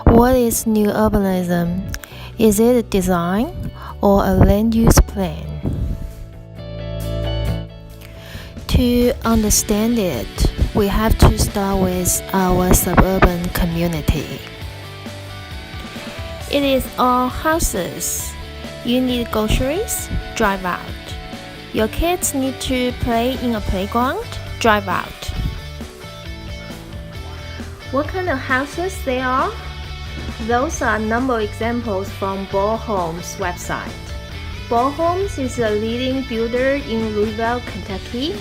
What is new urbanism? Is it a design or a land use plan? To understand it, we have to start with our suburban community. It is all houses. You need groceries? Drive out. Your kids need to play in a playground? Drive out. What kind of houses they are? Those are a number of examples from Ball Homes website. Ball Homes is a leading builder in Louisville, Kentucky.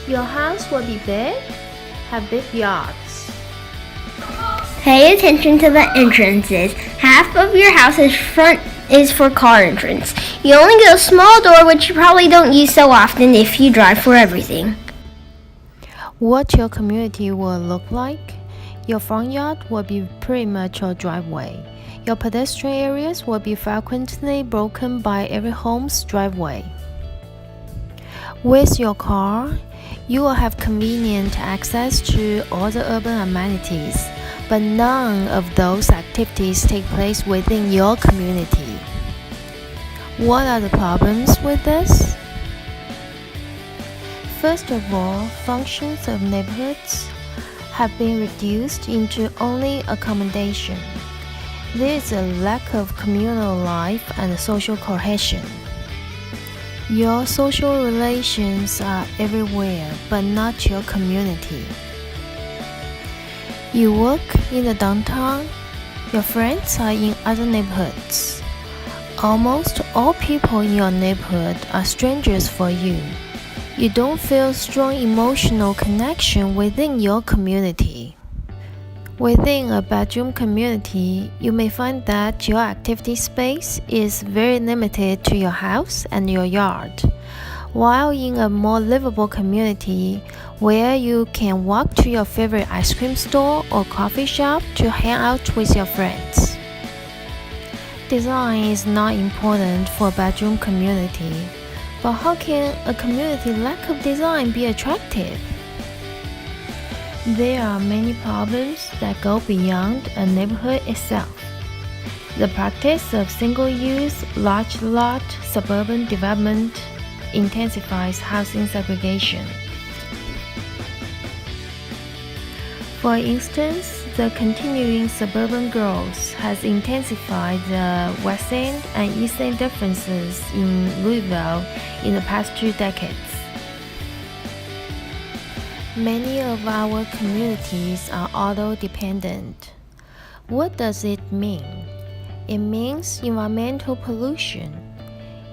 Your house will be big, have big yards. Pay attention to the entrances. Half of your house's front is for car entrance. You only get a small door which you probably don't use so often if you drive for everything. What your community will look like? Your front yard will be pretty much your driveway. Your pedestrian areas will be frequently broken by every home's driveway. With your car, you will have convenient access to all the urban amenities, but none of those activities take place within your community. What are the problems with this? First of all, functions of neighborhoods have been reduced into only accommodation. There is a lack of communal life and social cohesion. Your social relations are everywhere, but not your community. You work in the downtown, your friends are in other neighborhoods. Almost all people in your neighborhood are strangers for you. You don't feel strong emotional connection within your community. Within a bedroom community, you may find that your activity space is very limited to your house and your yard, while in a more livable community where you can walk to your favorite ice cream store or coffee shop to hang out with your friends. Design is not important for a bedroom community, but how can a community lack of design be attractive? There are many problems that go beyond a neighborhood itself. The practice of single-use, large-lot suburban development intensifies housing segregation. For instance, the continuing suburban growth has intensified the West End and East End differences in Louisville in the past 2 decades. Many of our communities are auto-dependent. What does it mean? It means environmental pollution.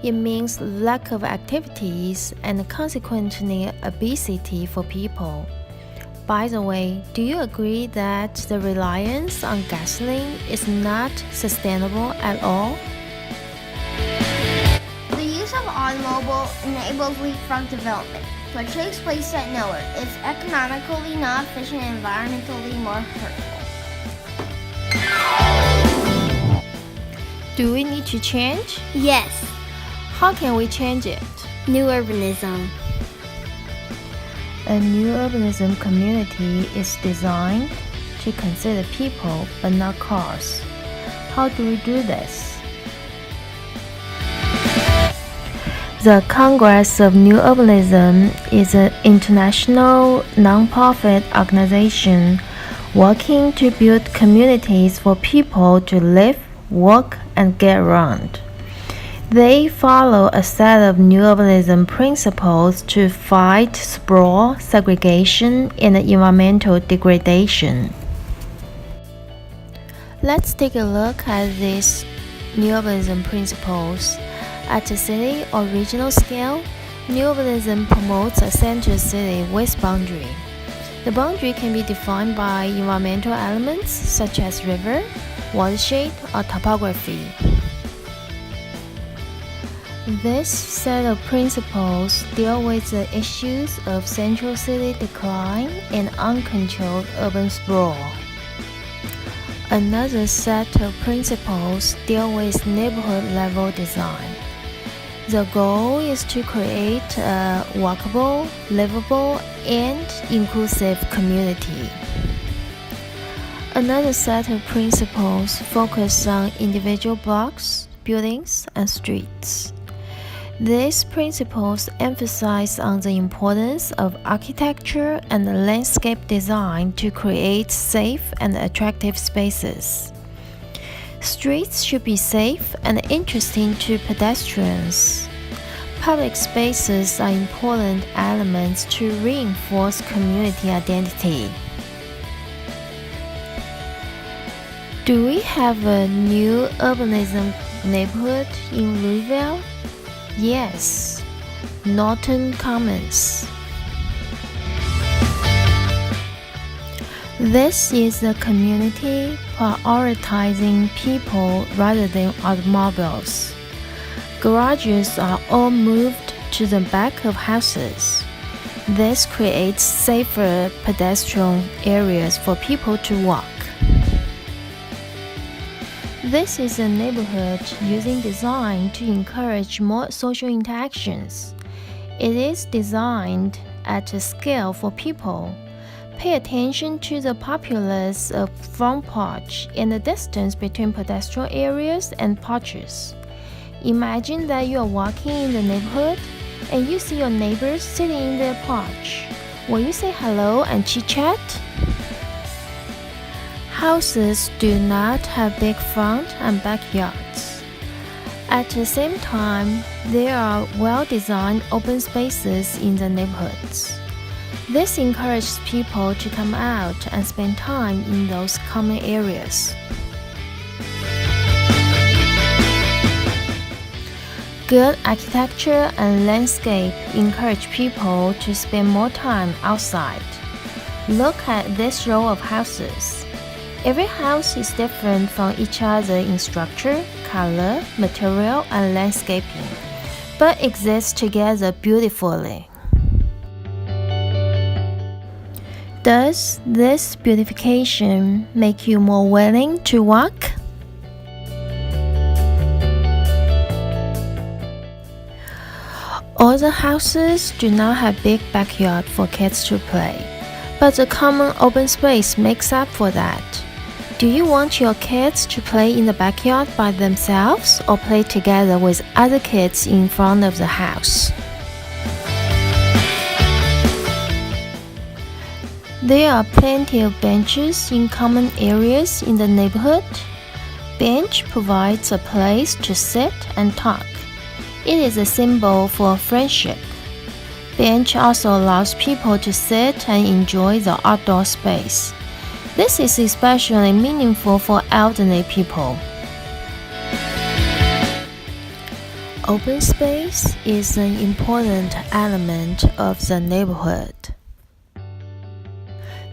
It means lack of activities and consequently obesity for people. By the way, do you agree that the reliance on gasoline is not sustainable at all? The use of automobile enables leapfrog development, which takes place at nowhere. It's economically not efficient and environmentally more hurtful. Do we need to change? Yes, How can we change it? new urbanism. A new urbanism community is designed to consider people but not cars. How do we do this? The Congress of New Urbanism is an international nonprofit organization working to build communities for people to live, work, and get around. They follow a set of new urbanism principles to fight sprawl, segregation, and environmental degradation. Let's take a look at these new urbanism principles. At a city or regional scale, new urbanism promotes a central city with boundary. The boundary can be defined by environmental elements such as river, watershed, or topography. This set of principles deal with the issues of central city decline and uncontrolled urban sprawl. Another set of principles deal with neighborhood-level design. The goal is to create a walkable, livable, and inclusive community. Another set of principles focus on individual blocks, buildings, and streets. These principles emphasize on the importance of architecture and landscape design to create safe and attractive spaces. Streets should be safe and interesting to pedestrians. Public spaces are important elements to reinforce community identity. Do we have a new urbanism neighborhood in Louisville? Yes, Norton Commons. This is a community prioritizing people rather than automobiles. Garages are all moved to the back of houses. This creates safer pedestrian areas for people to walk. This is a neighborhood using design to encourage more social interactions. It is designed at a scale for people. Pay attention to the populace of front porch and the distance between pedestrian areas and porches. Imagine that you are walking in the neighborhood and you see your neighbors sitting in their porch. Will you say hello and chit-chat? Houses do not have big front and backyards. At the same time, there are well-designed open spaces in the neighborhoods. This encourages people to come out and spend time in those common areas. Good architecture and landscape encourage people to spend more time outside. Look at this row of houses. Every house is different from each other in structure, color, material, and landscaping, but exist together beautifully. Does this beautification make you more willing to walk? All the houses do not have big backyard for kids to play, but the common open space makes up for that. Do you want your kids to play in the backyard by themselves or play together with other kids in front of the house? There are plenty of benches in common areas in the neighborhood. Bench provides a place to sit and talk. It is a symbol for friendship. Bench also allows people to sit and enjoy the outdoor space. This is especially meaningful for elderly people. Open space is an important element of the neighborhood.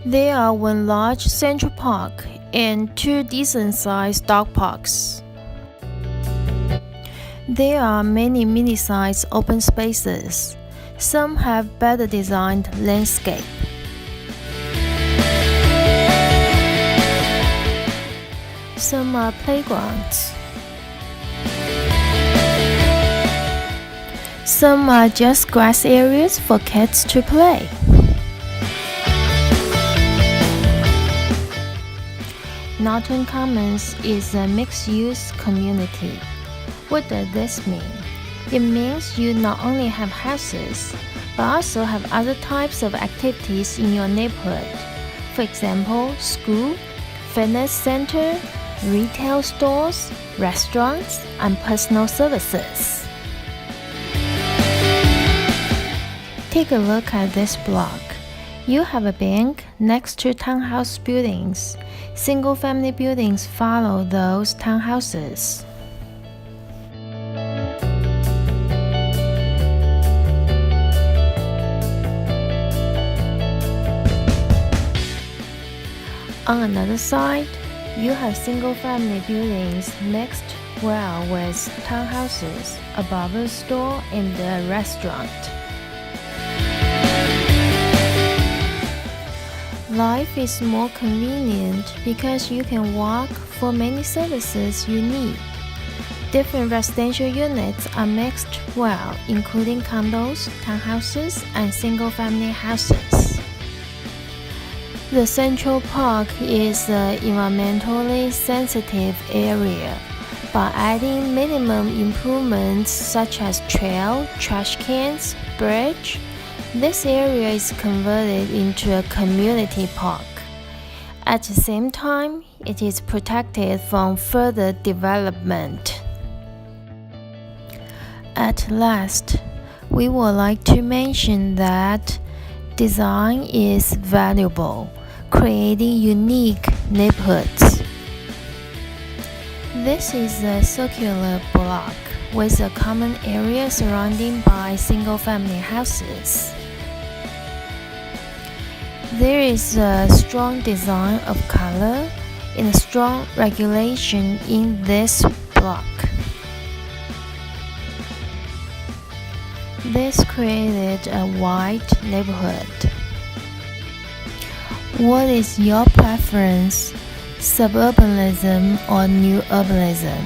There are one large central park and two decent-sized dog parks. There are many mini-sized open spaces. Some have better designed landscape. Some are playgrounds. Some are just grass areas for kids to play. Norton Commons is a mixed-use community. What does this mean? It means you not only have houses, but also have other types of activities in your neighborhood. For example, school, fitness center, retail stores, restaurants, and personal services. Take a look at this block. You have a bank next to townhouse buildings. Single-family buildings follow those townhouses. On another side, you have single-family buildings mixed well with townhouses, a barber store, and a restaurant. Life is more convenient because you can walk for many services you need. Different residential units are mixed well, including condos, townhouses, and single-family houses. The Central Park is an environmentally sensitive area. By adding minimum improvements such as trail, trash cans, bridge, this area is converted into a community park. At the same time, it is protected from further development. At last, we would like to mention that design is valuable, creating unique neighborhoods. This is a circular block with a common area surrounded by single-family houses. There is a strong design of color and a strong regulation in this block. This created a wide neighborhood. What is your preference, suburbanism or new urbanism?